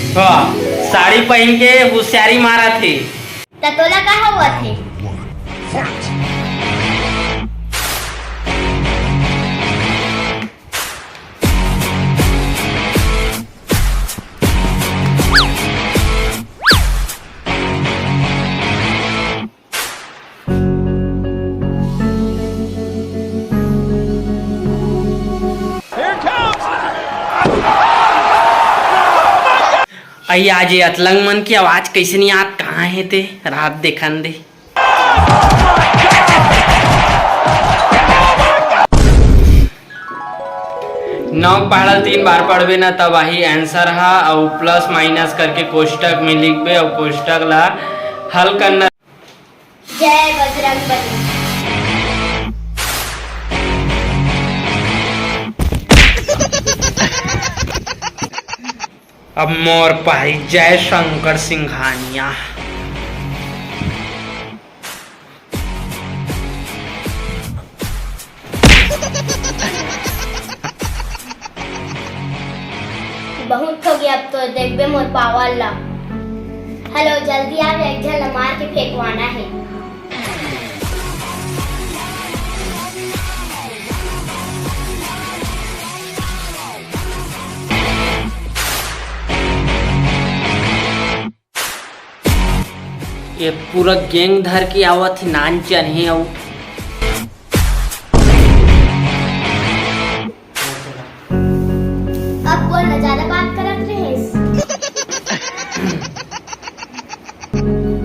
हाँ, साड़ी पहन के होशियारी मारा थे। ततोला कहा हुआ थे। आई आज ये अतलंग मन की आवाज कैसे नहीं आत, कहाँ है ते रात देखन दे। नौ पढ़ल 3 बार पढ़बे ना तब वही आंसर हा और प्लस माइनस करके कोष्टक में लिखबे और कोष्टक ला हल करना। जय बजरंगबली। अब मोर पाई जय शंकर सिंघानिया। बहुत हो गया, अब तो देखबे मोर पावर ला। हेलो जल्दी आ, एक झल मार के फेंकवाना है। ये पूरा गैंग धर के आवत ही नान चढ़े और अब बोल ना, ज्यादा बात करत रहे।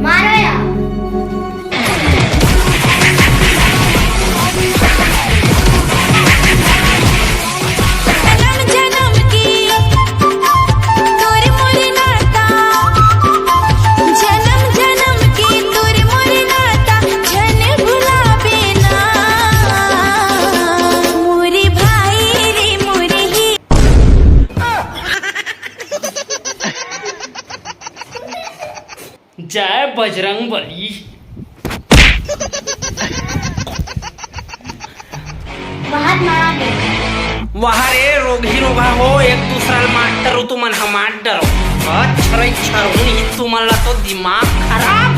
मारो यार। जय बजरंग बली। वहाँ रे रोगी रोगा हो, एक दूसरा मार डरो तुम हमार डरो। अच्छा तुम तो दिमाग खराब।